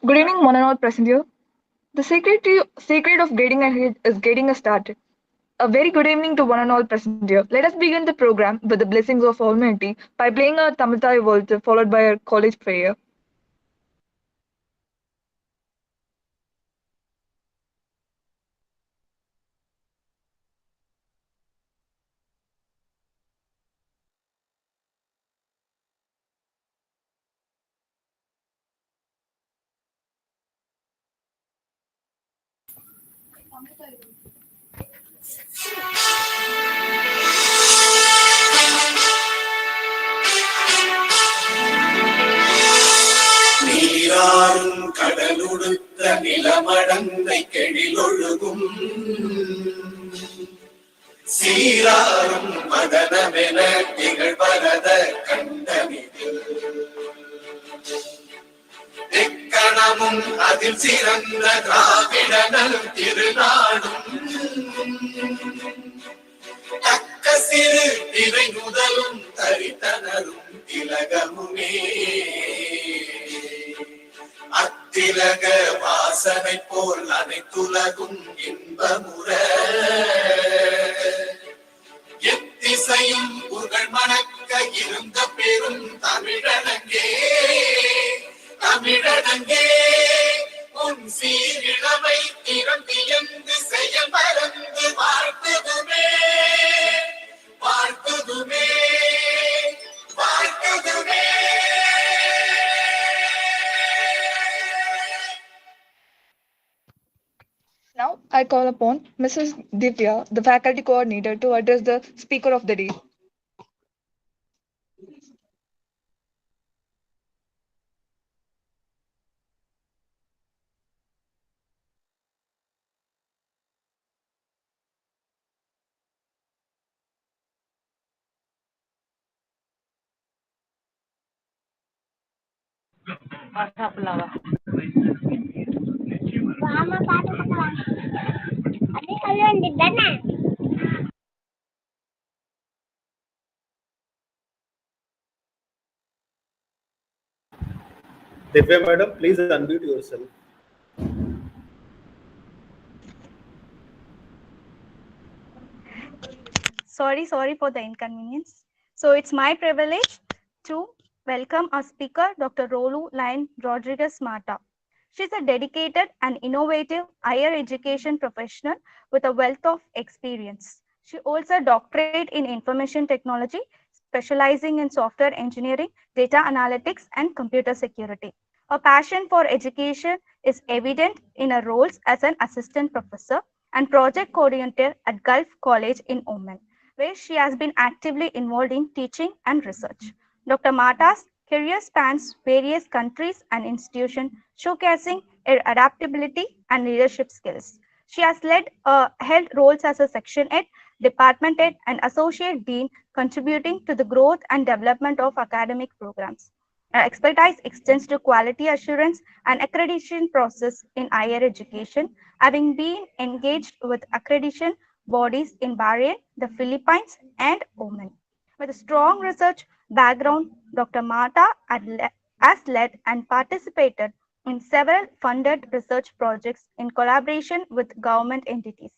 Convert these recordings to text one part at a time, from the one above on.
Good evening, one and all present here. The secret of grading ahead is getting us started. A very good evening to one and all present here. Let us begin the program with the blessings of Almighty by playing a Tamil Thai waltz followed by a college prayer. நீராறும் கடலுடுத்த நிலமடந்தை கெழிலொழுகும் சீராறும் மதனமென திகழ்வரத கண்டமிதில் எக்கணமும் அதில் சிறந்த திராவிடனல் திருநாடும் தக்க சிறு திரை முதலும் தரித்தனரும் திலகமுமே அத்திலக வாசனை போல் அனைத்துலகும் இன்பமுற எத்திசையும் புகழ் மணக்க இருந்த பெரும் தமிழனங்கே தமிழனங்கே உன் சீரிழமை திறந்தியந்து செயல் மறந்து வாழ்த்துதுமே வாழ்த்துதுமே வாழ்த்துதுமே. Now I call upon Mrs. Divya, the faculty coordinator, to address the speaker of the day. Divya madam, please unmute yourself. Sorry for the inconvenience. So it's my privilege to welcome our speaker, Dr. Rdou Rodriguez Mata. She's a dedicated and innovative higher education professional with a wealth of experience. She holds a doctorate in information technology, specializing in software engineering, data analytics, and computer security. Her passion for education is evident in her roles as an assistant professor and project coordinator at Gulf College in Oman, where she has been actively involved in teaching and research. Dr. Mata's career spans various countries and institutions, showcasing her adaptability and leadership skills. She has held roles as a section head, department head, and associate dean, contributing to the growth and development of academic programs. Her expertise extends to quality assurance and accreditation process in higher education, having been engaged with accreditation bodies in Bahrain, the Philippines, and Oman. With a strong research background, Dr. Mata has led and participated in several funded research projects in collaboration with government entities.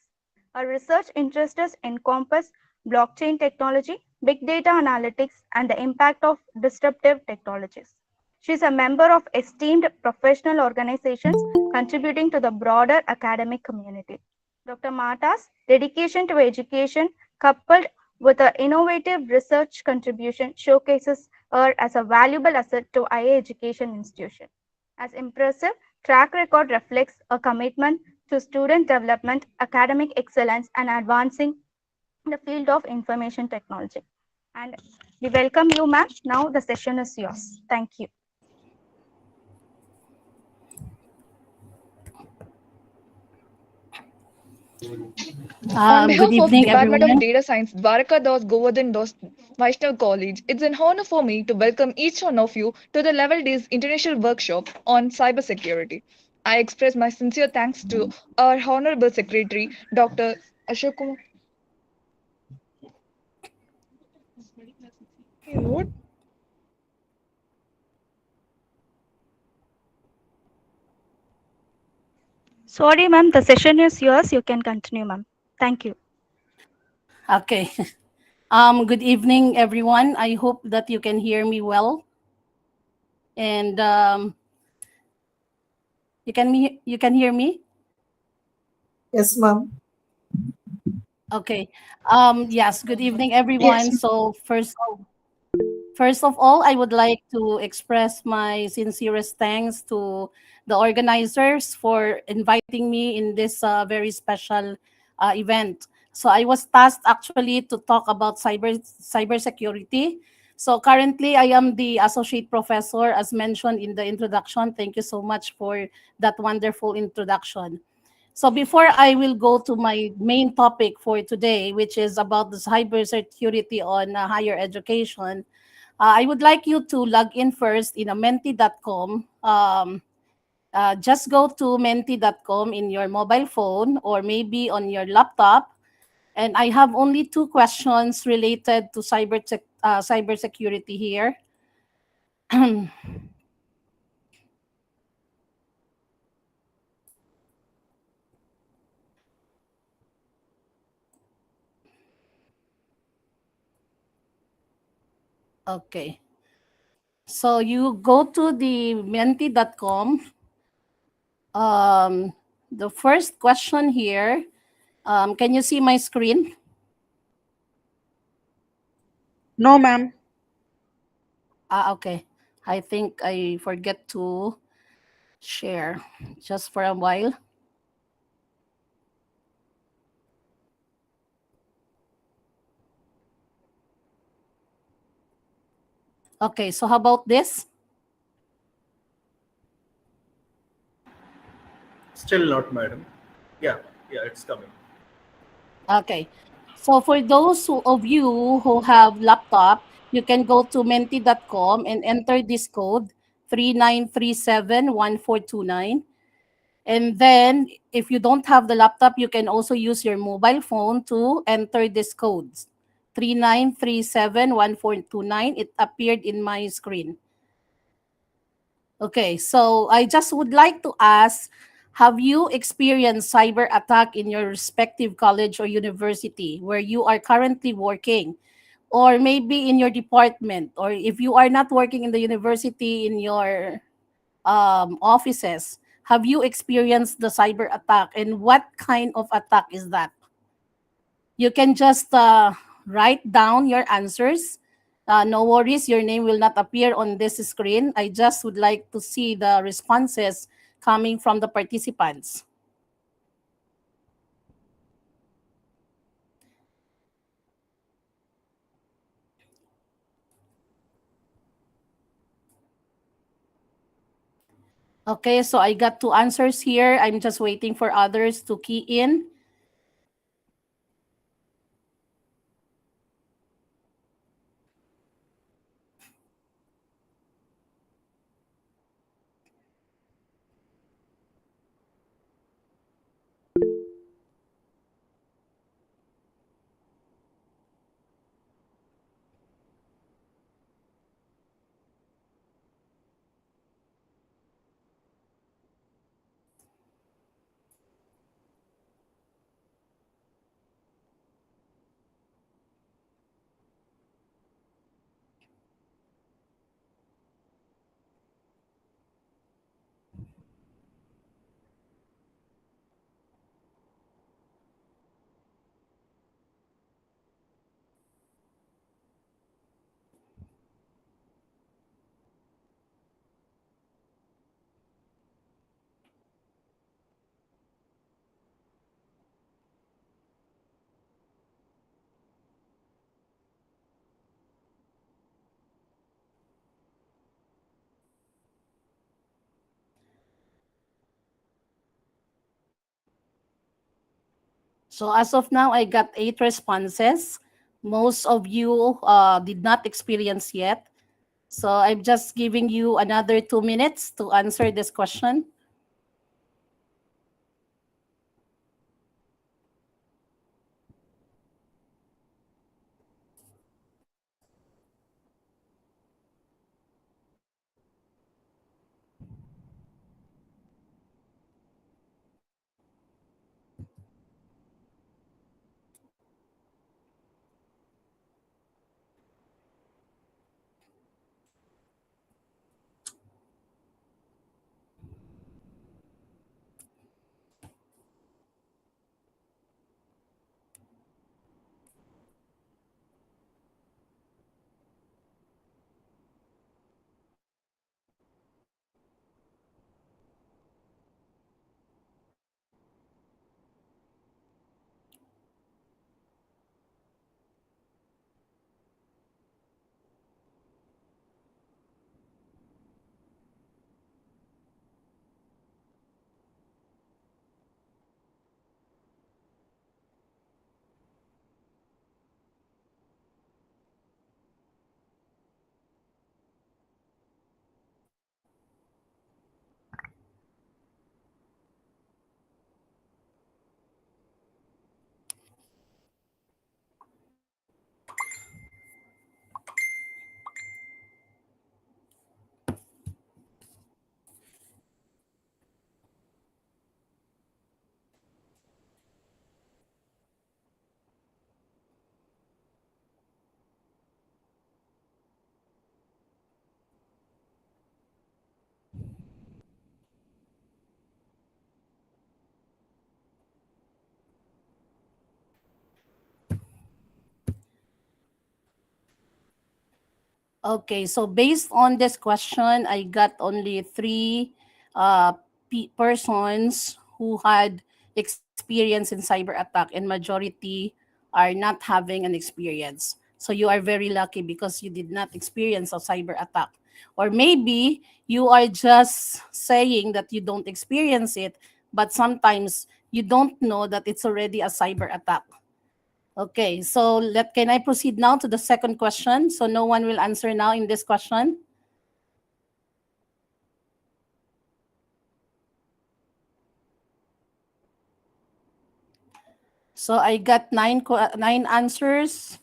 Her research interests encompass blockchain technology, big data analytics, and the impact of disruptive technologies. She is a member of esteemed professional organizations contributing to the broader academic community. Dr. Mata's dedication to education, coupled with her innovative research contribution, showcases her as a valuable asset to higher education institution. As impressive track record reflects a commitment to student development, academic excellence, and advancing the field of information technology. And we welcome you, ma'am. Now the session is yours. Thank you. On behalf Good of evening, Department of everyone. Data Science, Dwarka Das Govardhan Das Vaishnav College, it's an honor for me to welcome each one of you to the Level Days International Workshop on Cybersecurity. I express my sincere thanks to our Honorable Secretary, Dr. Ashok Kumar. What? Sorry, ma'am, the session is yours. You can continue, ma'am. Thank you. Okay. Good evening, everyone. I hope that you can hear me well, and you can hear me. Yes, ma'am. Okay. Yes. Good evening, Yes. everyone. So first of all, I would like to express my sincerest thanks to the organizers for inviting me in this very special event. So I was tasked actually to talk about cybersecurity. So currently, I am the associate professor, as mentioned in the introduction. Thank you so much for that wonderful introduction. So before I will go to my main topic for today, which is about the cybersecurity on higher education, I would like you to log in first in a menti.com. Just go to menti.com in your mobile phone or maybe on your laptop. And I have only two questions related to cybersecurity here. Okay. So you go to the menti.com. Um, the first question here, can you see my screen? No, ma'am. Okay. I think I forget to share just for a while. Okay, so how about this? Still not, madam. Yeah, yeah, it's coming. Okay. So for those of you who have laptop, you can go to menti.com and enter this code 39371429. And then if you don't have the laptop, you can also use your mobile phone to enter this codes. 39371429. It appeared in my screen. Okay, so I just would like to ask, have you experienced cyber attack in your respective college or university where you are currently working? Or maybe in your department, or if you are not working in the university, in your offices, have you experienced the cyber attack, and what kind of attack is that? You can just write down your answers. No worries, your name will not appear on this screen. I just would like to see the responses coming from the participants. Okay, so I got two answers here. I'm just waiting for others to key in. So as of now, I got 8 responses. Most of you did not experience yet. So I'm just giving you another 2 minutes to answer this question. Okay, so based on this question, I got only three persons who had experience in cyber attack, and majority are not having an experience. So you are very lucky because you did not experience a cyber attack. Or maybe you are just saying that you don't experience it, but sometimes you don't know that it's already a cyber attack. Okay, so can I proceed now to the second question? So no one will answer now in this question. So I got nine answers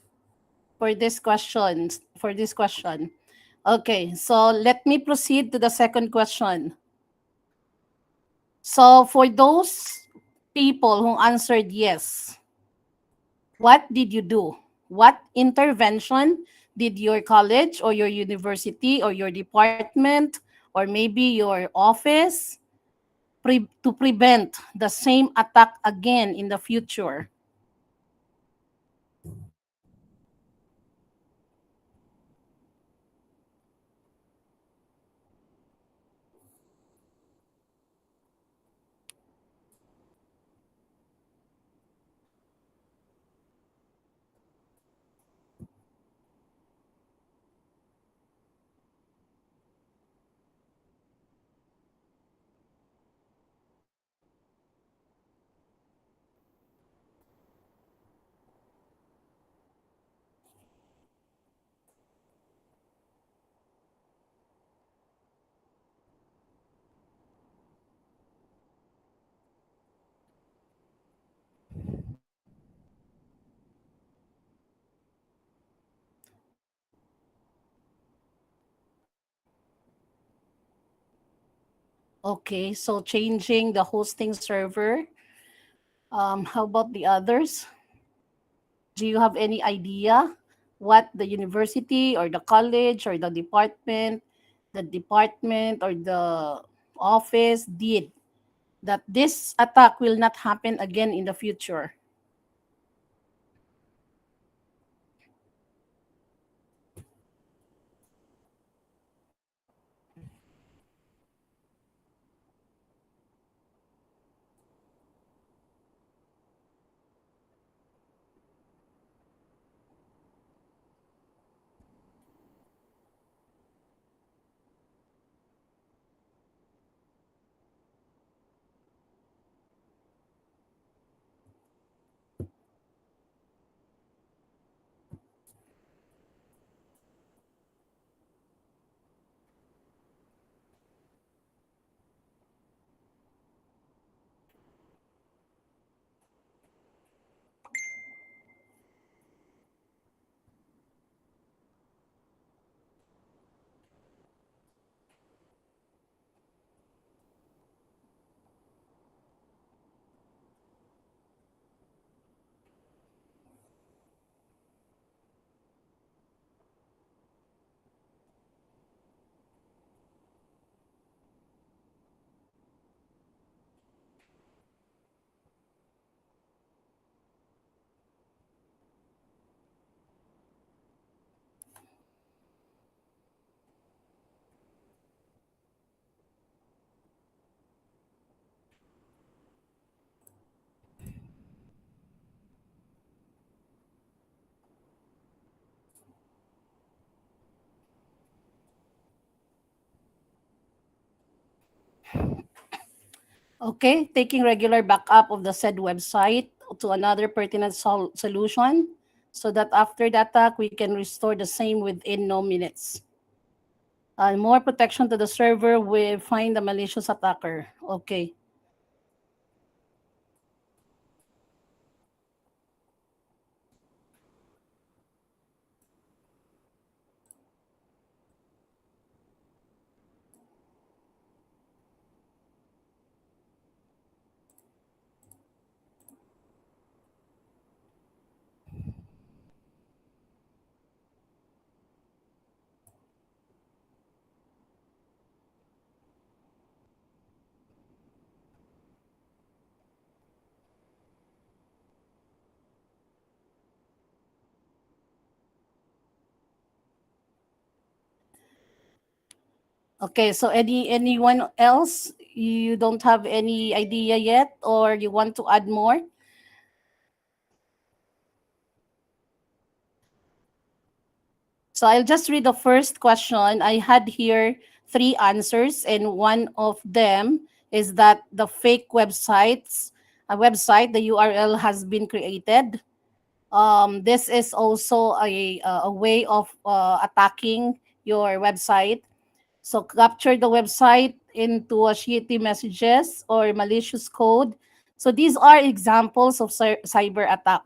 for this question. Okay, so let me proceed to the second question. So for those people who answered yes, what did you do? What intervention did your college or your university or your department or maybe your office to prevent the same attack again in the future? Okay, so changing the hosting server. How about the others? Do you have any idea what the university or the college or the department or the office did that this attack will not happen again in the future? Okay, taking regular backup of the said website to another pertinent solution so that after the attack, we can restore the same within no minutes. More protection to the server will find the malicious attacker. Okay. Okay, so anyone else? You don't have any idea yet, or you want to add more? So I'll just read the first question. I had here three answers, and one of them is that the fake websites, a website, the URL has been created. This is also a way of attacking your website. So capture the website into a shitty messages or malicious code. So these are examples of cyber attack.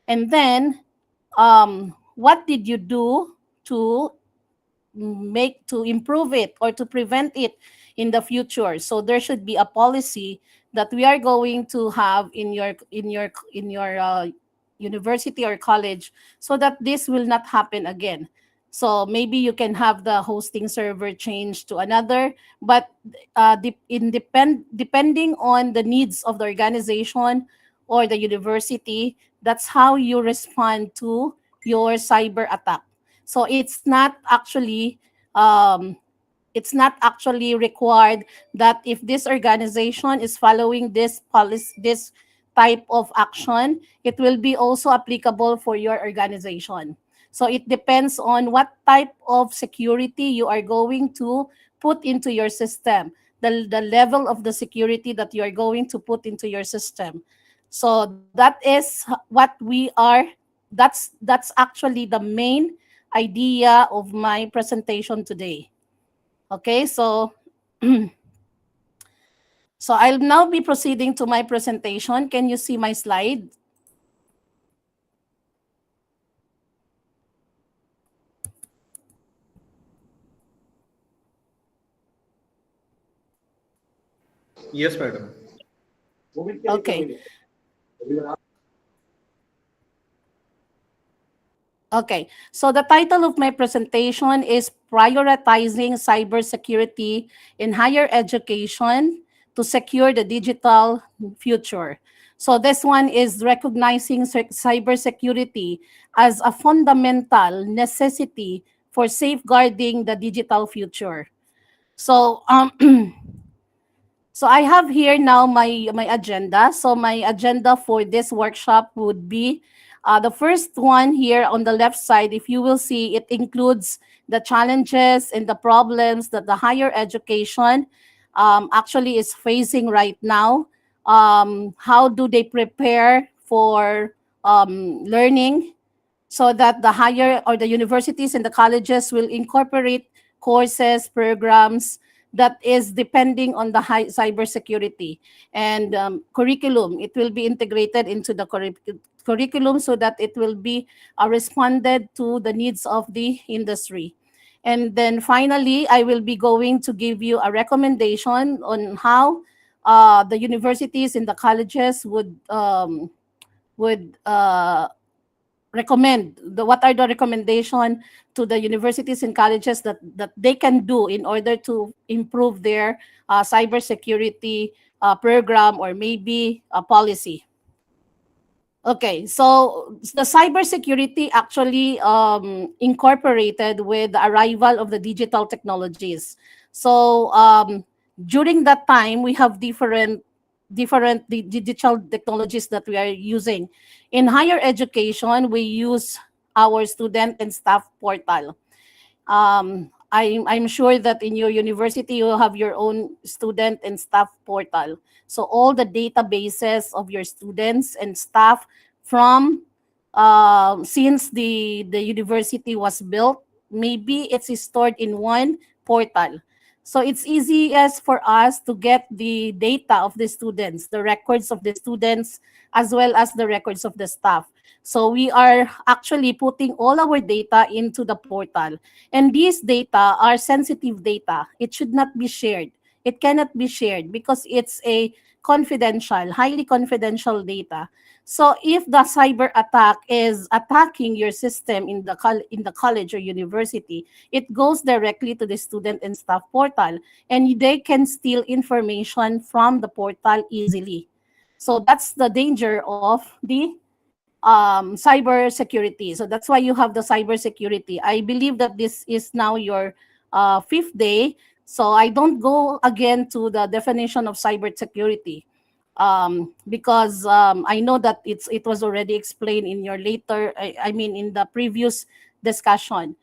And then, what did you do to improve it or to prevent it in the future? So there should be a policy that we are going to have in your university or college, so that this will not happen again. So maybe you can have the hosting server changed to another, but depending on the needs of the organization or the university, that's how you respond to your cyber attack. So it's not actually required that if this organization is following this policy, this type of action, it will be also applicable for your organization. So it depends on what type of security you are going to put into your system, the level of the security that you are going to put into your system. So that is what we are, that's actually the main idea of my presentation today. Okay, so so I'll now be proceeding to my presentation. Can you see my slide? Yes, madam. Okay. Okay, so the title of my presentation is Prioritizing Cybersecurity in Higher Education to Secure the Digital Future. So this one is recognizing cybersecurity as a fundamental necessity for safeguarding the digital future. So so I have here now my agenda. So my agenda for this workshop would be the first one here on the left side. If you will see, it includes the challenges and the problems that the higher education actually is facing right now. How do they prepare for learning, so that the higher or the universities and the colleges will incorporate courses, programs that is depending on the high cybersecurity and curriculum. It will be integrated into the curriculum so that it will be responded to the needs of the industry. And then finally, I will be going to give you a recommendation on how the universities and the colleges would recommend what are the recommendation to the universities and colleges that they can do in order to improve their cybersecurity program or maybe a policy. Okay, so the cybersecurity actually incorporated with the arrival of the digital technologies. So during that time, we have different digital technologies that we are using. In higher education, we use our student and staff portal. I'm sure that in your university you have your own student and staff portal. So all the databases of your students and staff from since the university was built, maybe it's stored in one portal. So it's easy as for us to get the data of the students, the records of the students, as well as the records of the staff. So we are actually putting all our data into the portal. And these data are sensitive data. It should not be shared. It cannot be shared because it's a confidential, highly confidential data. So if the cyber attack is attacking your system in the college or university, it goes directly to the student and staff portal, and they can steal information from the portal easily. So that's the danger of the cyber security. So that's why you have the cyber security. I believe that this is now your fifth day. So I don't go again to the definition of cybersecurity, because I know that it was already explained in your later, I mean, in the previous discussion.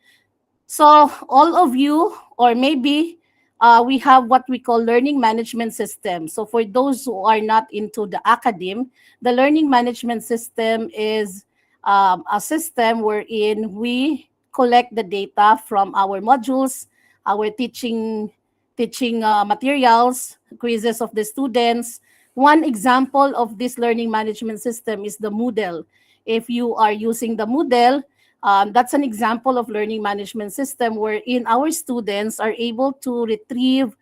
So all of you, or maybe we have what we call learning management system. So for those who are not into the academe, the learning management system is a system wherein we collect the data from our modules, our teaching materials, quizzes of the students. One example of this learning management system is the Moodle. If you are using the Moodle, that's an example of learning management system wherein our students are able to retrieve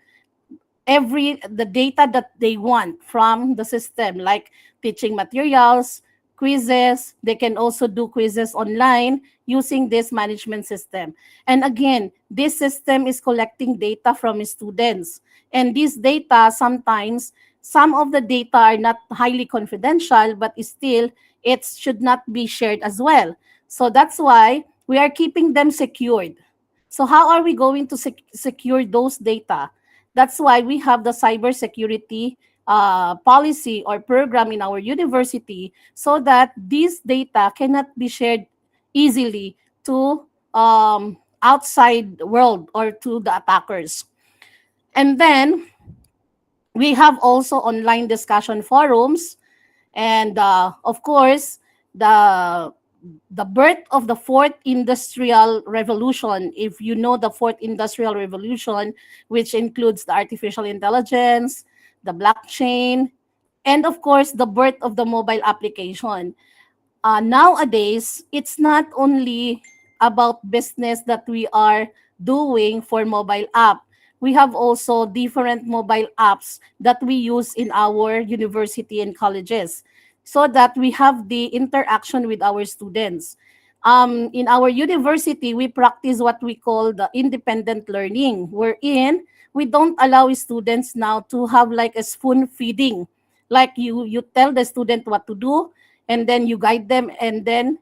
the data that they want from the system, like teaching materials, quizzes. They can also do quizzes online using this management system. And again, this system is collecting data from students. And this data, sometimes, some of the data are not highly confidential, but still, it should not be shared as well. So that's why we are keeping them secured. So how are we going to secure those data? That's why we have the cybersecurity policy or program in our university, so that these data cannot be shared easily to outside world or to the attackers. And then we have also online discussion forums, and of course, the birth of the fourth industrial revolution. If you know the fourth industrial revolution, which includes the artificial intelligence, the blockchain, and of course, the birth of the mobile application. Nowadays, it's not only about business that we are doing for mobile app. We have also different mobile apps that we use in our university and colleges, so that we have the interaction with our students. In our university, we practice what we call the independent learning, wherein we don't allow students now to have like a spoon feeding. Like you tell the student what to do, and then you guide them, and then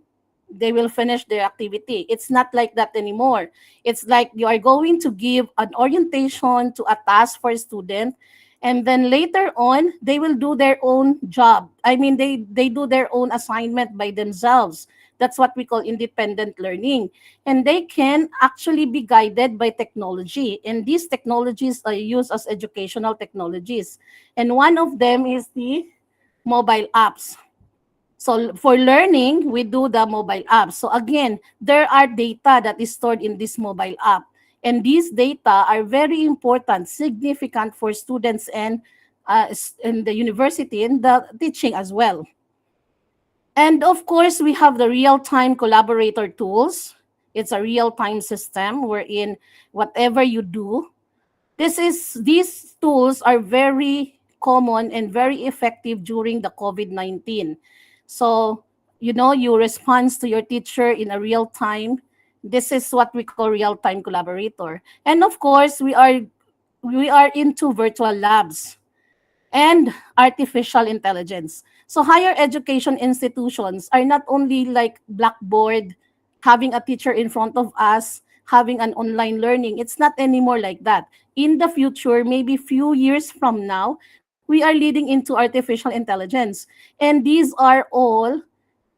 they will finish their activity. It's not like that anymore. It's like you are going to give an orientation to a task for a student, and then later on, they will do their own job. I mean, they do their own assignment by themselves. That's what we call independent learning. And they can actually be guided by technology. And these technologies are used as educational technologies. And one of them is the mobile apps. So for learning, we do the mobile apps. So again, there are data that is stored in this mobile app. And these data are very important, significant for students and in the university and the teaching as well. And of course, we have the real-time collaborator tools. It's a real-time system wherein whatever you do, these tools are very common and very effective during the COVID-19. So, you respond to your teacher in a real time. This is what we call real-time collaborator. And of course, we are into virtual labs and artificial intelligence. So higher education institutions are not only like Blackboard, having a teacher in front of us, having an online learning. It's not anymore like that. In the future, maybe few years from now, we are leading into artificial intelligence. And these are all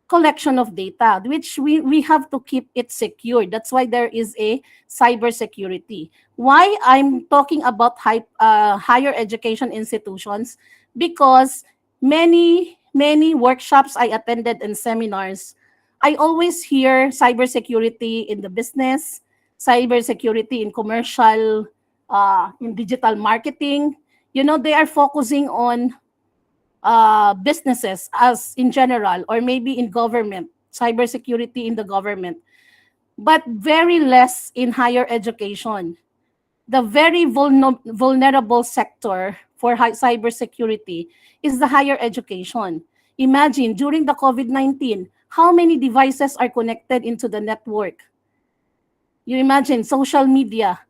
collection of data, which we have to keep it secure. That's why there is a cybersecurity. Why I'm talking about higher education institutions? Because many workshops I attended and seminars, I always hear cybersecurity in the business, cybersecurity in commercial, in digital marketing. They are focusing on businesses as in general, or maybe in government, cybersecurity in the government, but very less in higher education. The very vulnerable sector for cybersecurity is the higher education. Imagine during the COVID-19, how many devices are connected into the network? You imagine social media.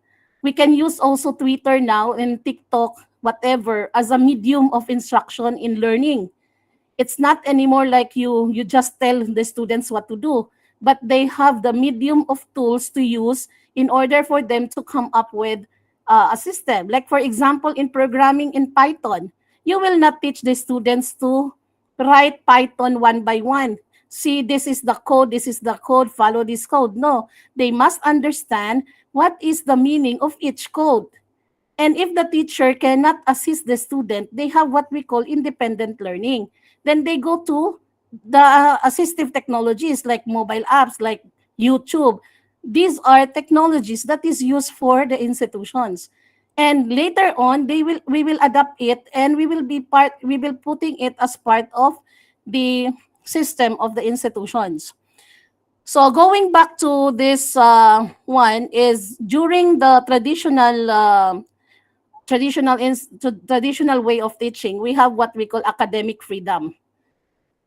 We can use also Twitter now and TikTok, whatever, as a medium of instruction in learning. It's not anymore like you just tell the students what to do. but they have the medium of tools to use in order for them to come up with a system. Like for example, in programming in Python, you will not teach the students to write Python one by one. See, this is the code, follow this code. No, they must understand what is the meaning of each code. And if the teacher cannot assist the student, they have what we call independent learning. Then they go to the assistive technologies like mobile apps, like YouTube. These are technologies that is used for the institutions. And later on, we will adapt it, and we will putting it as part of the system of the institutions. So going back to this one is during the traditional way of teaching, we have what we call academic freedom.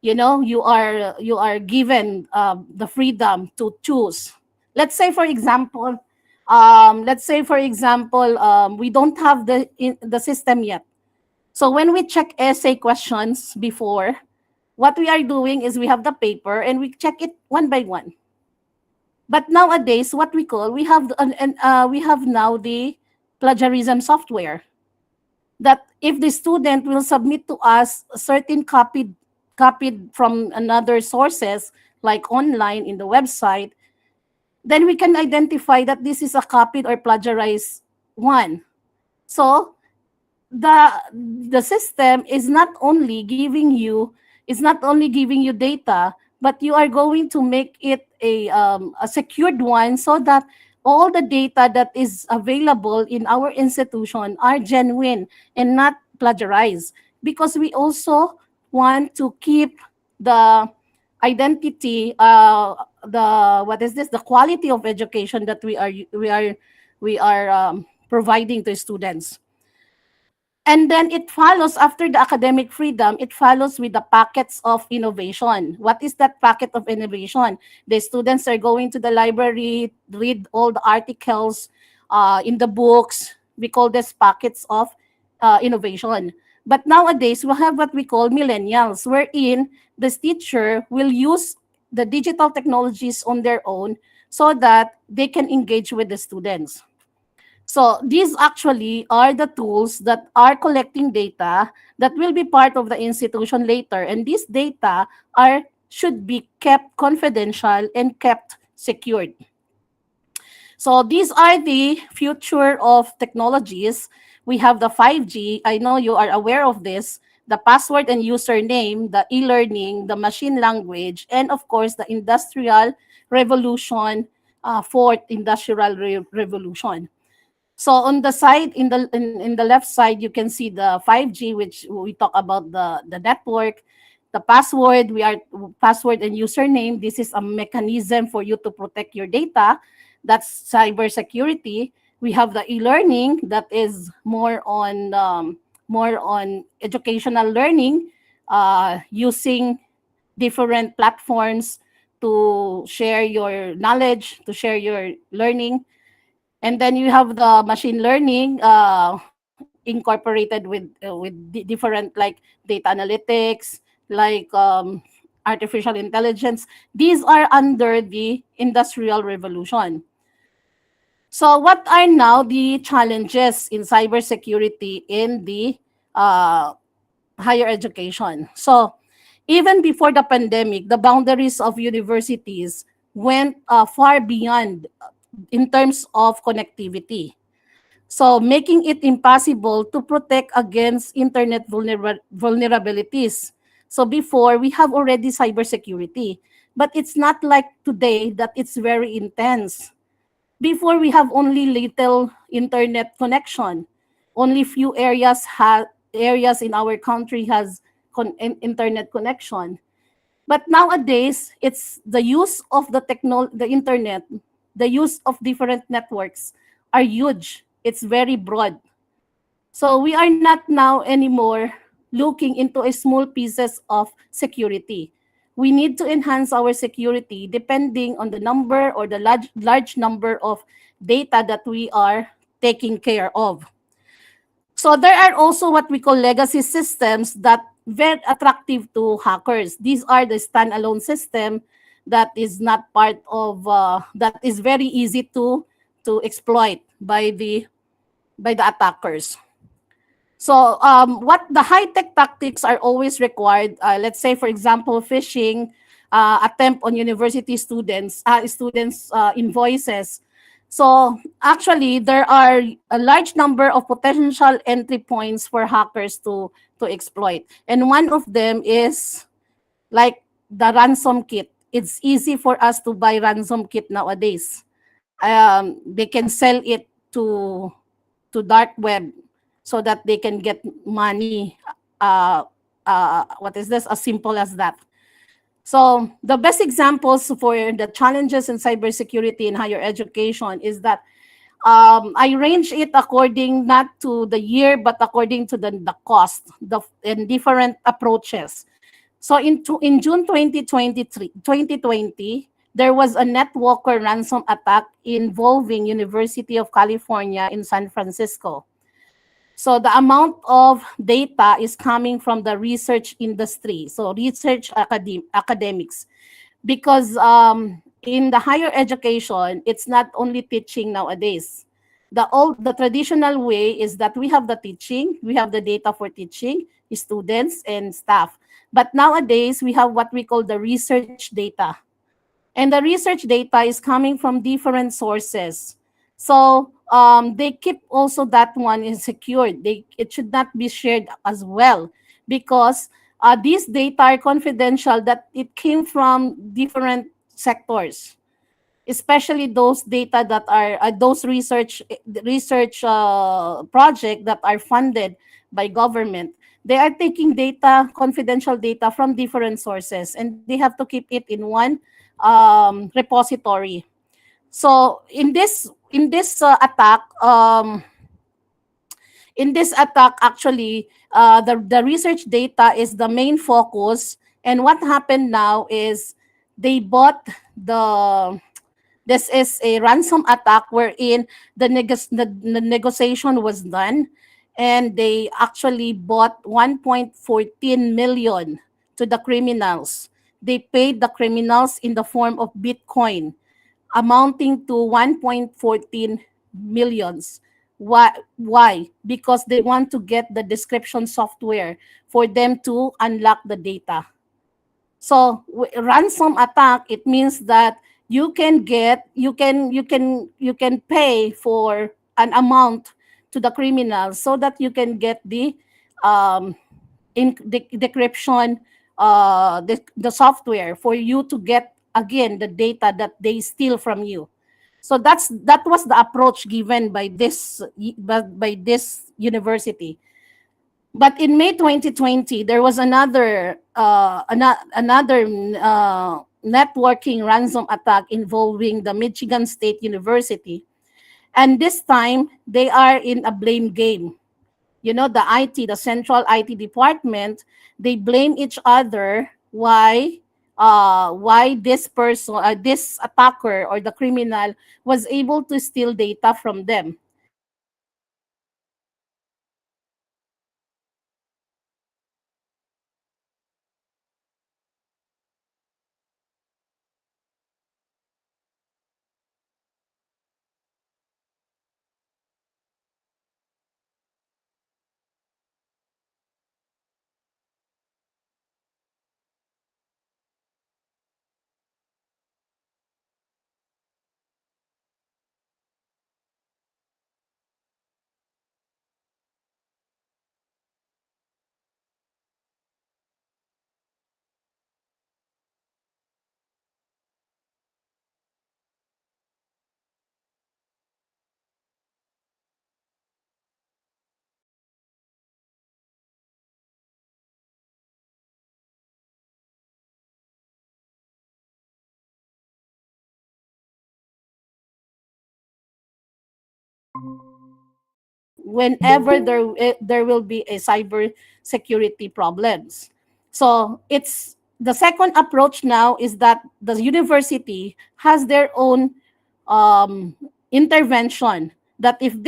You know, you are given the freedom to choose. Let's say for example, we don't have the system yet. So when we check essay questions before, what we are doing is we have the paper and we check it one by one. But nowadays, what we call, we have now the plagiarism software, that if the student will submit to us a certain copied from another sources, like online in the website, then we can identify that this is a copied or plagiarized one. So the system is not only giving you data, but you are going to make it a secured one, so that all the data that is available in our institution are genuine and not plagiarized, because we also want to keep the identity, the quality of education that we are providing to students. And then it follows, after the academic freedom, it follows with the packets of innovation. What is that packet of innovation? The students are going to the library, read all the articles in the books. We call this packets of innovation. But nowadays, we have what we call millennials, wherein this teacher will use the digital technologies on their own so that they can engage with the students. So these actually are the tools that are collecting data that will be part of the institution later. And these data should be kept confidential and kept secured. So these are the future of technologies. We have the 5G. I know you are aware of this. The password and username, the e-learning, the machine language, and of course the industrial revolution, fourth industrial revolution. So on the side, in the left side, you can see the 5G, which we talk about the network, the password and username. This is a mechanism for you to protect your data. That's cybersecurity. We have the e-learning, that is more on educational learning, using different platforms to share your knowledge, to share your learning. And then you have the machine learning, incorporated with different, like data analytics, like artificial intelligence. These are under the industrial revolution. So what are now the challenges in cybersecurity in the higher education? So even before the pandemic, the boundaries of universities went far beyond in terms of connectivity. So making it impossible to protect against internet vulnerabilities. So before, we have already cybersecurity, but it's not like today that it's very intense. Before, we have only little internet connection. Only few areas in our country has internet connection. But nowadays, it's the use of the internet, the use of different networks are huge. It's very broad. So we are not now anymore looking into a small pieces of security. We need to enhance our security depending on the number or the large number of data that we are taking care of. So there are also what we call legacy systems that very attractive to hackers. These are the standalone system that is not part of that is very easy to exploit by the attackers. So what the high-tech tactics are always required. Let's say, for example, phishing attempt on university students' invoices. So actually, there are a large number of potential entry points for hackers to exploit, and one of them is like the ransom kit. It's easy for us to buy ransom kit nowadays. They can sell it to dark web so that they can get money. What is this? As simple as that. So the best examples for the challenges in cybersecurity in higher education is that I range it according not to the year, but according to the cost, and different approaches. So in June 2020, there was a networker ransom attack involving University of California in San Francisco. So the amount of data is coming from the research industry, so academics, because in the higher education, it's not only teaching nowadays. The traditional way is that we have the teaching, we have the data for teaching, students and staff. But nowadays, we have what we call the research data. And the research data is coming from different sources. So they keep also that one is secured. It should not be shared as well, because these data are confidential, that it came from different sectors, especially those data that are those research project that are funded by government. They are taking data, confidential data from different sources, and they have to keep it in one repository. So in this attack, actually, the research data is the main focus. And what happened now is they bought this is a ransom attack wherein the negotiation was done, and they actually bought 1.14 million to the criminals. They paid the criminals in the form of Bitcoin, amounting to 1.14 millions. Why? Because they want to get the description software for them to unlock the data. So ransom attack, it means that you can pay for an amount to the criminals so that you can get the decryption, the software for you to get again the data that they steal from you. So that was the approach given by this university. But in May 2020, there was another networking ransom attack involving the Michigan State University, and this time they are in a blame game. You know, the central IT department, they blame each other why this person, this attacker or the criminal was able to steal data from them. Whenever there will be a cyber security problems. So it's the second approach now is that the university has their own intervention, that if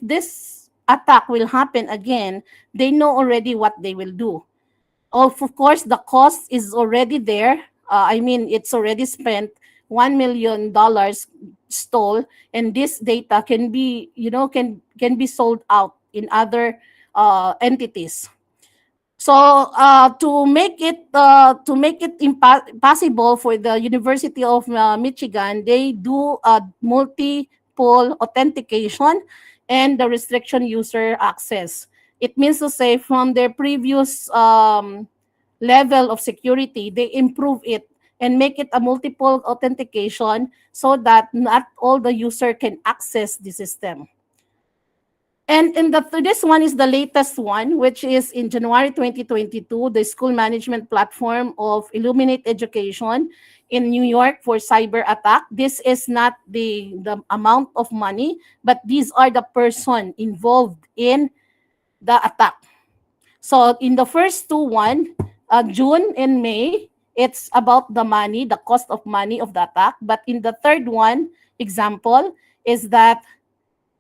this attack will happen again, they know already what they will do. Of course, the cost is already there. I mean, it's already spent $1 million stole, and this data can be, can be sold out in other entities. So to make it possible for the University of Michigan, they do multiple authentication and the restriction user access. It means to say from their previous level of security, they improve it and make it a multiple authentication so that not all the user can access the system. And this one is the latest one, which is in January 2022, the school management platform of Illuminate Education in New York for cyber attack. This is not the amount of money, but these are the person involved in the attack. So in the first two one, June and May, it's about the money, the cost of money of the attack. But in the third one, example, is that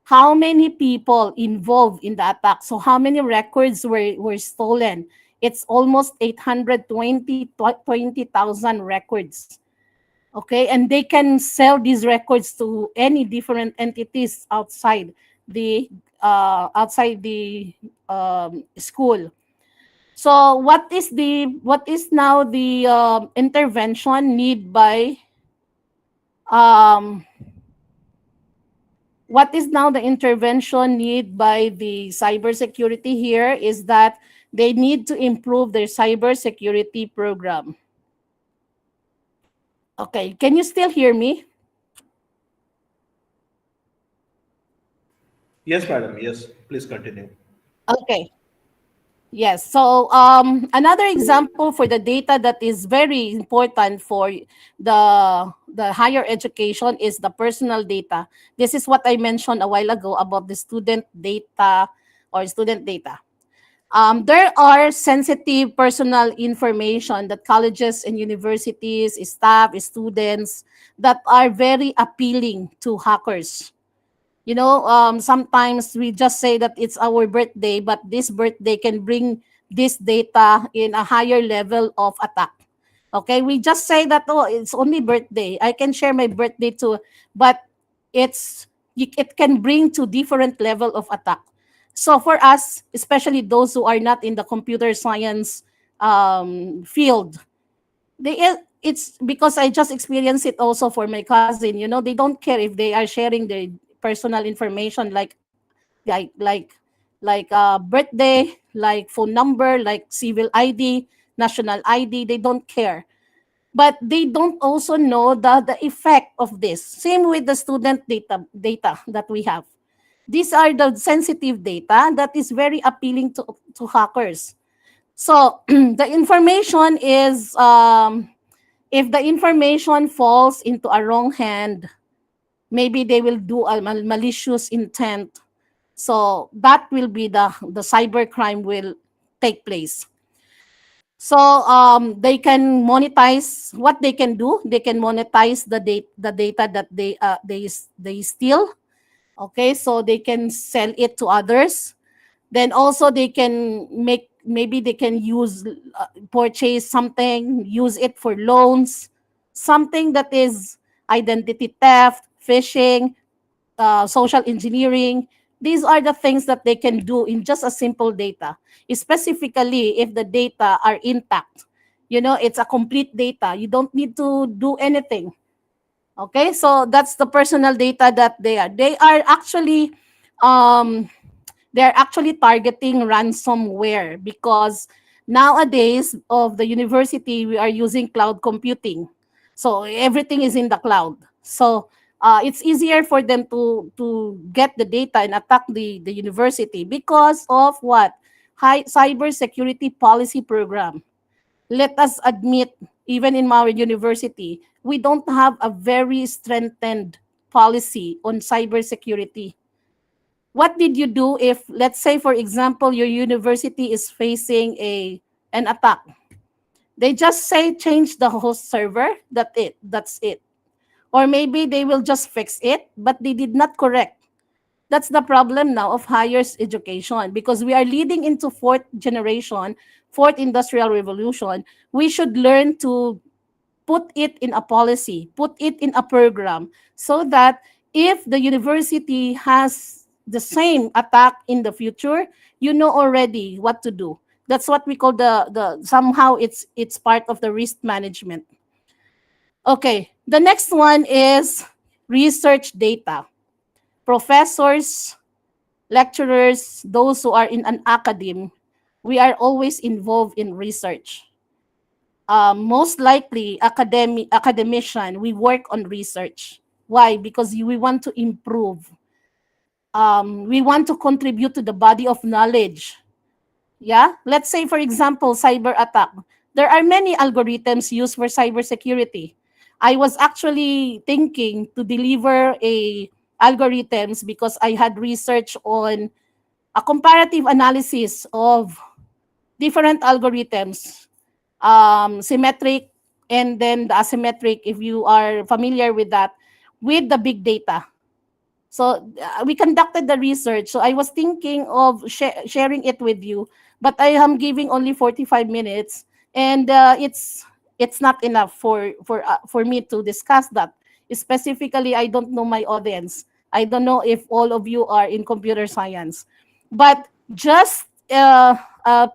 how many people involved in the attack. So how many records were stolen? It's almost 820,000 records. Okay, and they can sell these records to any different entities outside the school. So what is now the intervention need by what is now the intervention need by the cybersecurity here is that they need to improve their cybersecurity program. Okay, can you still hear me? Yes, madam. Yes, please continue. Okay. Yes. So another example for the data that is very important for the higher education is the personal data. This is what I mentioned a while ago about the student data or student data. There are sensitive personal information that colleges and universities, staff, students, that are very appealing to hackers. Sometimes we just say that it's our birthday, but this birthday can bring this data in a higher level of attack. Okay, we just say that, oh, it's only birthday. I can share my birthday too, but it can bring to different level of attack. So for us, especially those who are not in the computer science field, it's because I just experienced it also for my cousin. They don't care if they are sharing their personal information like birthday, like phone number, like civil ID, national ID. They don't care, but they don't also know the effect of this. Same with the student data that we have. These are the sensitive data that is very appealing to hackers. So the information is if the information falls into a wrong hand, maybe they will do a malicious intent. So that will be the cyber crime will take place. So they can monetize. What they can do, they can monetize the data that they steal. Okay, so they can sell it to others. Then also they can maybe they can use purchase something, use it for loans, something that is identity theft, phishing, social engineering. These are the things that they can do in just a simple data, specifically if the data are intact. It's a complete data. You don't need to do anything. Okay, so that's the personal data that they are actually they're actually targeting ransomware, because nowadays of the university we are using cloud computing, so everything is in the cloud. So it's easier for them to get the data and attack the university because of what? High cyber security policy program. Let us admit, even in our university, we don't have a very strengthened policy on cybersecurity. What did you do if, let's say, for example, your university is facing an attack? They just say change the host server. That's it. Or maybe they will just fix it, but they did not correct. That's the problem now of higher education, because we are leading into fourth generation, fourth industrial revolution. We should learn to put it in a policy, put it in a program, so that if the university has the same attack in the future, you know already what to do. That's what we call the somehow it's part of the risk management. Okay, the next one is research data. Professors, lecturers, those who are in an academe, we are always involved in research. Most likely, academician, we work on research. Why? Because we want to improve. We want to contribute to the body of knowledge. Yeah, let's say, for example, cyber attack. There are many algorithms used for cybersecurity. I was actually thinking to deliver a algorithms because I had research on a comparative analysis of different algorithms, symmetric and then the asymmetric, if you are familiar with that, with the big data. So we conducted the research. So I was thinking of sharing it with you, but I am giving only 45 minutes, and it's not enough for me to discuss that. Specifically, I don't know my audience. I don't know if all of you are in computer science, but just a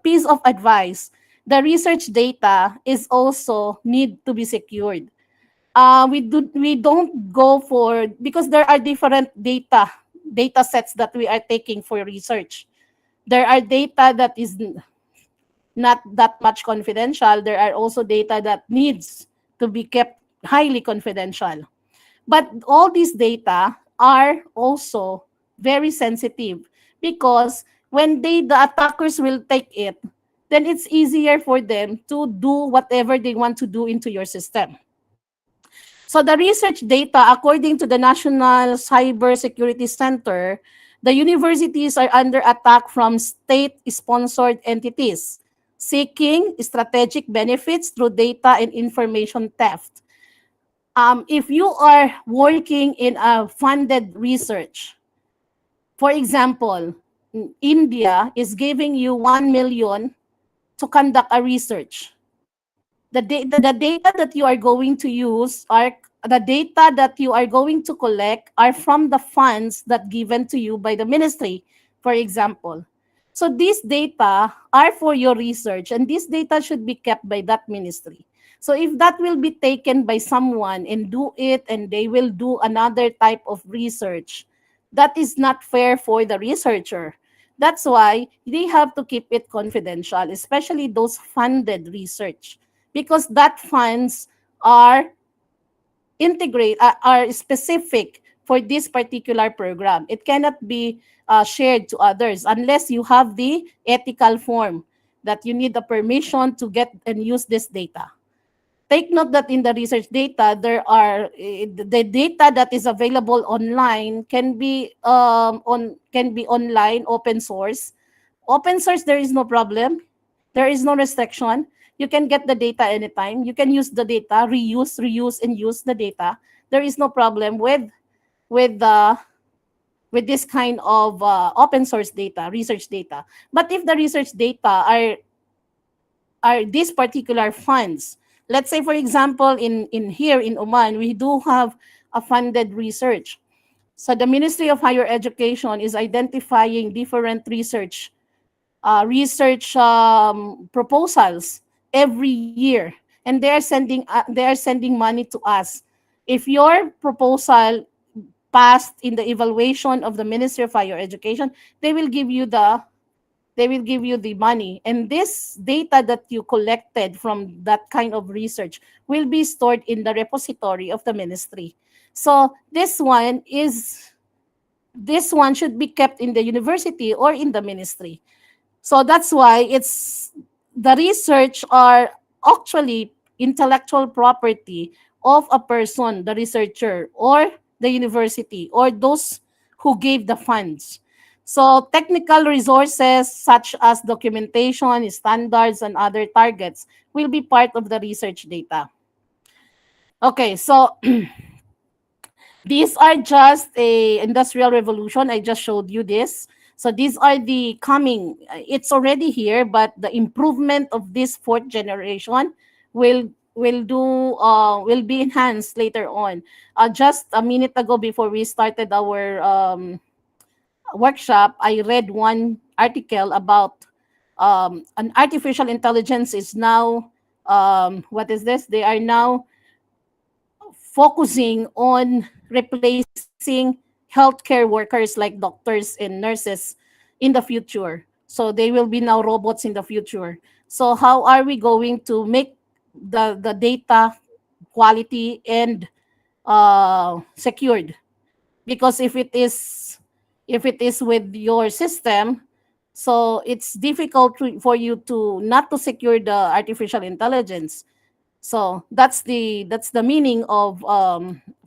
piece of advice: the research data is also need to be secured. We don't go for, because there are different data sets that we are taking for research. There are data that is not that much confidential. There are also data that needs to be kept highly confidential. But all these data are also very sensitive, because when the attackers will take it, then it's easier for them to do whatever they want to do into your system. So the research data, according to the National Cybersecurity Center, the universities are under attack from state-sponsored entities seeking strategic benefits through data and information theft. If you are working in a funded research, for example, India is giving you 1 million to conduct a research. The data that you are going to use are the data that you are going to collect are from the funds that given to you by the ministry, for example. So these data are for your research, and this data should be kept by that ministry. So if that will be taken by someone and do it, and they will do another type of research, that is not fair for the researcher. That's why they have to keep it confidential, especially those funded research, because that funds are are specific for this particular program. It cannot be shared to others unless you have the ethical form that you need the permission to get and use this data. Take note that in the research data, there are the data that is available online can be online, open source. Open source, there is no problem. There is no restriction. You can get the data anytime. You can use the data, reuse, and use the data. There is no problem with this kind of open source data, research data. But if the research data are these particular funds, let's say, for example, in here in Oman, we do have a funded research. So the Ministry of Higher Education is identifying different research proposals every year, and they are sending money to us. If your proposal passed in the evaluation of the Ministry of Higher Education, they will give you the money, and this data that you collected from that kind of research will be stored in the repository of the ministry. So this one should be kept in the university or in the ministry. So that's why the research are actually intellectual property of a person, the researcher, or the university, or those who gave the funds. So technical resources such as documentation, standards, and other targets will be part of the research data. Okay, so these are just a industrial revolution. I just showed you this. So these are the it's already here, but the improvement of this fourth generation will will be enhanced later on. Just a minute ago before we started our workshop, I read one article about an artificial intelligence is now what is this? They are now focusing on replacing healthcare workers like doctors and nurses in the future. So they will be now robots in the future. So how are we going to make the data quality and secured? Because if it is with your system, so it's difficult for you to not to secure the artificial intelligence. So that's the meaning of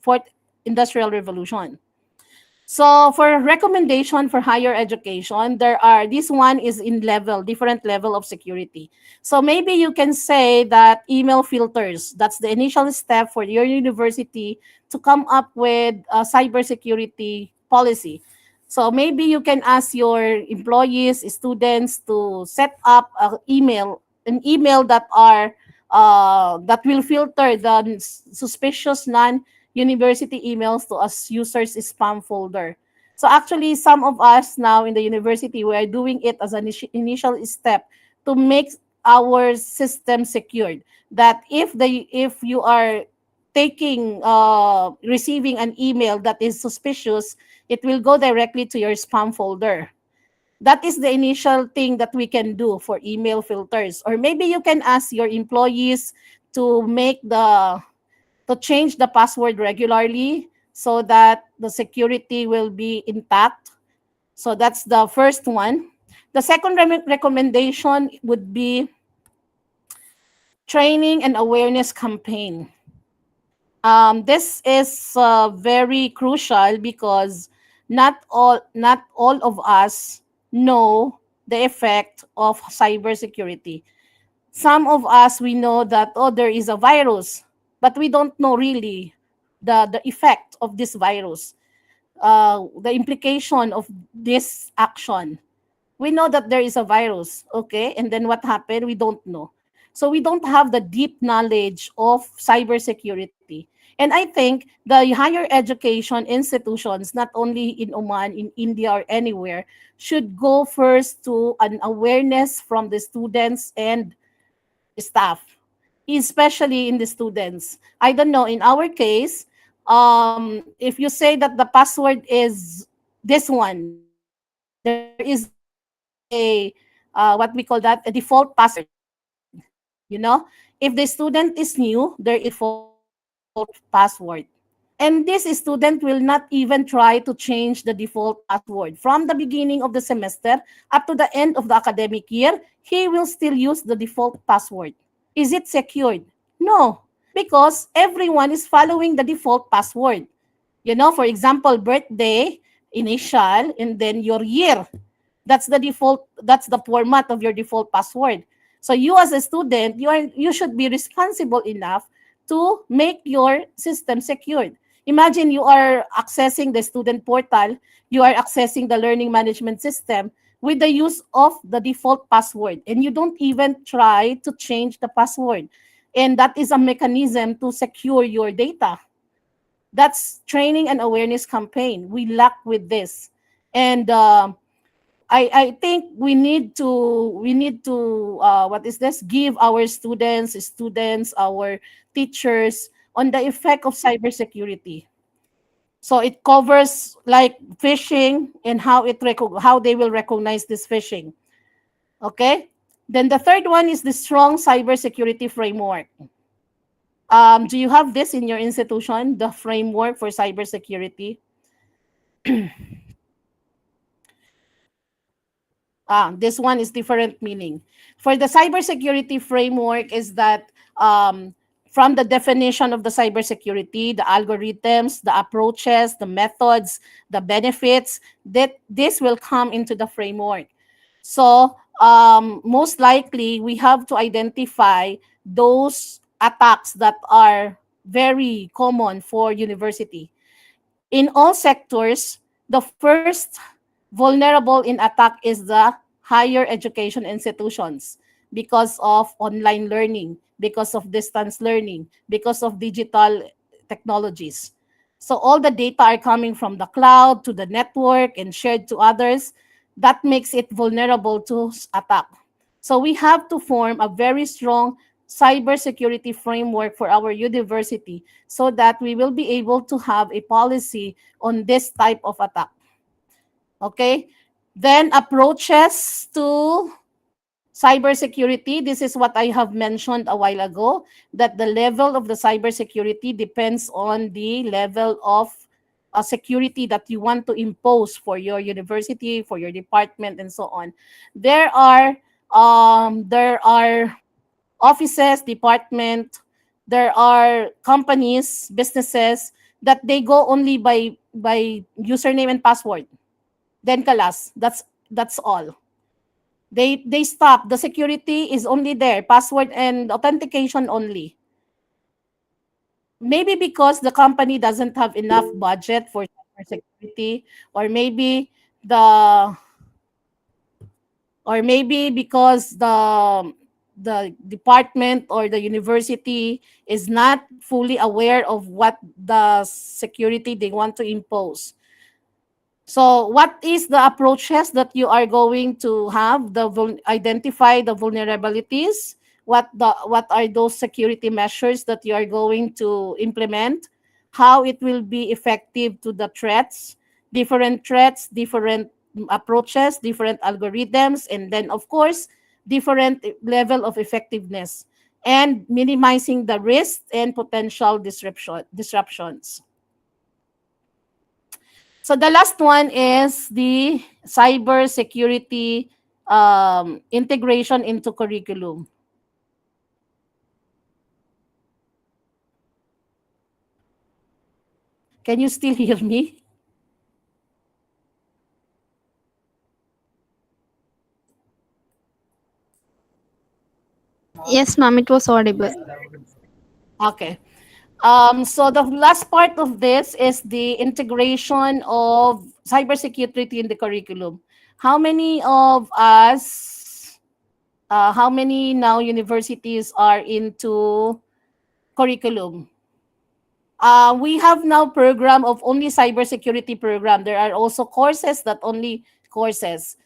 fourth industrial revolution. So for recommendation for higher education, this one is in different level of security. So maybe you can say that email filters, that's the initial step for your university to come up with a cybersecurity policy. So maybe you can ask your employees, students to set up an email that will filter the suspicious non-university emails to us users spam folder. So actually, some of us now in the university, we are doing it as an initial step to make our system secured. That if you are receiving an email that is suspicious, it will go directly to your spam folder. That is the initial thing that we can do for email filters. Or maybe you can ask your employees to change the password regularly so that the security will be intact. So that's the first one. The second recommendation would be training and awareness campaign. This is very crucial because not all of us know the effect of cybersecurity. Some of us, we know that there is a virus, but we don't know really the effect of this virus, the implication of this action. We know that there is a virus, okay, and then what happened, we don't know. So we don't have the deep knowledge of cybersecurity. And I think the higher education institutions, not only in Oman, in India, or anywhere, should go first to an awareness from the students and staff, especially in the students. I don't know, in our case, if you say that the password is this one, there is what we call that, a default password. If the student is new, there is default password. And this student will not even try to change the default password. From the beginning of the semester up to the end of the academic year, he will still use the default password. Is it secured? No, because everyone is following the default password. For example, birthday, initial, and then your year. That's the format of your default password. So you as a student, you should be responsible enough to make your system secured. Imagine you are accessing the student portal, you are accessing the learning management system with the use of the default password, and you don't even try to change the password. And that is a mechanism to secure your data. That's training and awareness campaign. We lack with this. And I think we need to what is this, give our students, our teachers on the effect of cybersecurity. So it covers like phishing and how they will recognize this phishing. Okay. Then the third one is the strong cybersecurity framework. Do you have this in your institution, the framework for cybersecurity? This one is different meaning. For the cybersecurity framework is that from the definition of the cybersecurity, the algorithms, the approaches, the methods, the benefits, that this will come into the framework. So most likely we have to identify those attacks that are very common for university. In all sectors, the first vulnerable in attack is the higher education institutions because of online learning. because of distance learning, because of digital technologies. So all the data are coming from the cloud to the network and shared to others. That makes it vulnerable to attack. So we have to form a very strong cybersecurity framework for our university so that we will be able to have a policy on this type of attack. Okay? Then approaches to cybersecurity. This is what I have mentioned a while ago, that the level of the cybersecurity depends on the level of security that you want to impose for your university, for your department, and so on. There are offices, department, there are companies, businesses that they go only by username and password. Then kalas, that's all. They stop. The security is only there, password and authentication only. Maybe because the company doesn't have enough budget for cybersecurity, or the maybe because the department or the university is not fully aware of what the security they want to impose. So what is the approaches that you are going to have? Identify the vulnerabilities. What are those security measures that you are going to implement? How it will be effective to the threats, different approaches, different algorithms, and then of course different level of effectiveness, and minimizing the risk and potential disruptions. So the last one is the cybersecurity integration into curriculum. Can you still hear me? Yes, ma'am, it was audible. Okay. So the last part of this is the integration of cybersecurity in the curriculum. How many of us, how many now universities are into curriculum? We have now program of only cybersecurity program. There are also courses that only courses.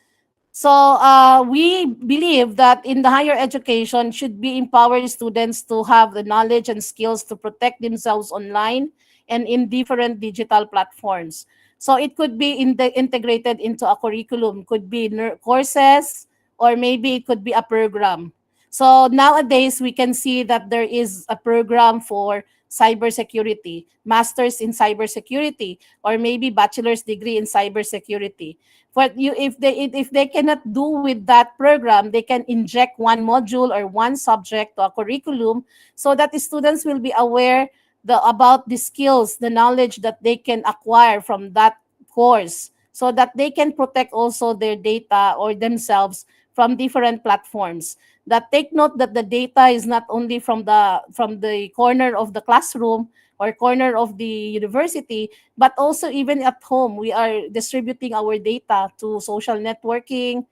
So we believe that in the higher education should be empower students to have the knowledge and skills to protect themselves online and in different digital platforms. So it could be integrated into a curriculum, could be courses, or maybe it could be a program. So nowadays we can see that there is a program for cybersecurity, masters in cybersecurity, or maybe bachelor's degree in cybersecurity. But if they cannot do with that program, they can inject one module or one subject to a curriculum so that the students will be aware about the skills, the knowledge that they can acquire from that course, so that they can protect also their data or themselves from different platforms. That take note that the data is not only from the corner of the classroom or corner of the university, but also even at home. We are distributing our data to social networking,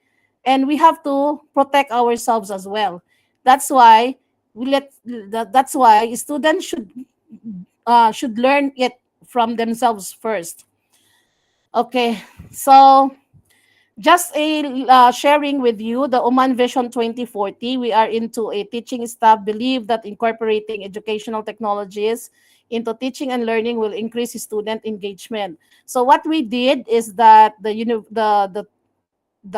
and we have to protect ourselves as well. That's why that's why students should learn it from themselves first. Okay, so just a sharing with you the Oman Vision 2040. We are into a teaching staff believe that incorporating educational technologies into teaching and learning will increase student engagement. So what we did is that the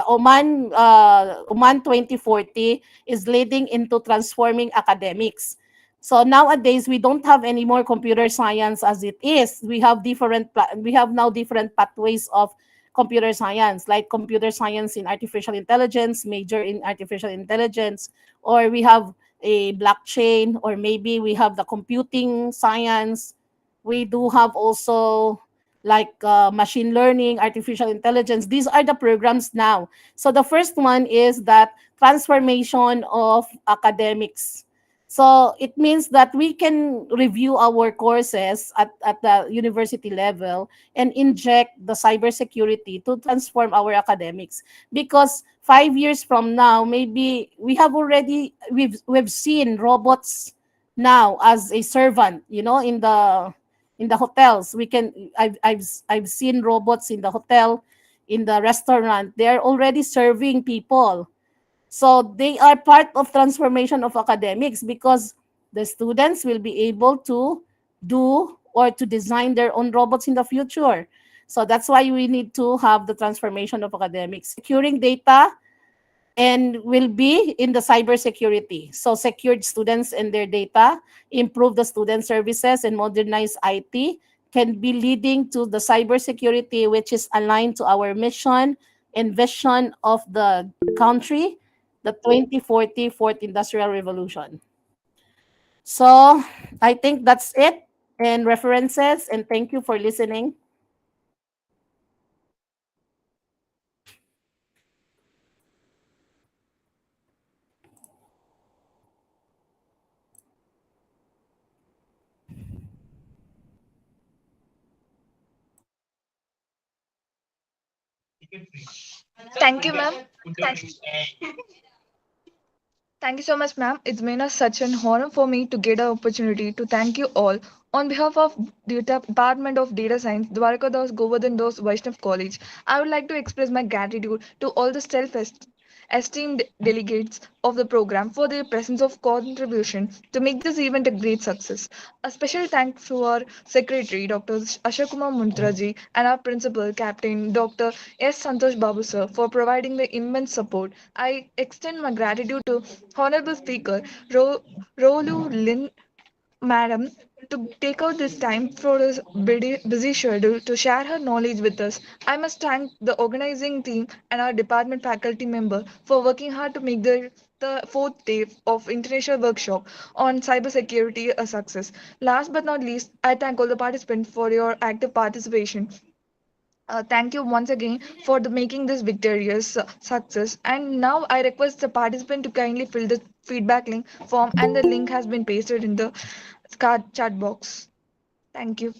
Oman 2040 is leading into transforming academics. So nowadays we don't have any more computer science as it is. We have now different pathways of computer science, like computer science in artificial intelligence, major in artificial intelligence, or we have a blockchain, or maybe we have the computing science. We do have also like machine learning, artificial intelligence. These are the programs now. So the first one is that transformation of academics. So it means that we can review our courses at the university level and inject the cybersecurity to transform our academics. Because 5 years from now, maybe we've seen robots now as a servant, in the hotels. I've seen robots in the hotel, in the restaurant. They're already serving people, so they are part of transformation of academics because the students will be able to do or to design their own robots in the future. So that's why we need to have the transformation of academics. Securing data and will be in the cybersecurity. So secured students and their data, improve the student services and modernize IT can be leading to the cybersecurity, which is aligned to our mission and vision of the country, the 2040 Fourth Industrial Revolution. So I think that's it and references, and thank you for listening. Thank you, ma'am. Thank you so much, ma'am. It's been such an honor for me to get an opportunity to thank you all. On behalf of the Department of Data Science, Dwarkadas Govardhan Das Vaishnav College, I would like to express my gratitude to all the esteemed delegates of the program for their presence of contribution to make this event a great success. A special thanks to our secretary, Dr. Ashok Muntraji, and our principal, Captain Dr. S. Santosh Babu sir, for providing the immense support. I extend my gratitude to Honorable Speaker Rolu Lin Madam to take out this time for his busy schedule to share her knowledge with us. I must thank the organizing team and our department faculty member for working hard to make the fourth day of international workshop on cybersecurity a success. Last but not least, I thank all the participants for your active participation. Thank you once again for making this victorious success. And now I request the participant to kindly fill the feedback link form, and the link has been pasted in the chat box. Thank you.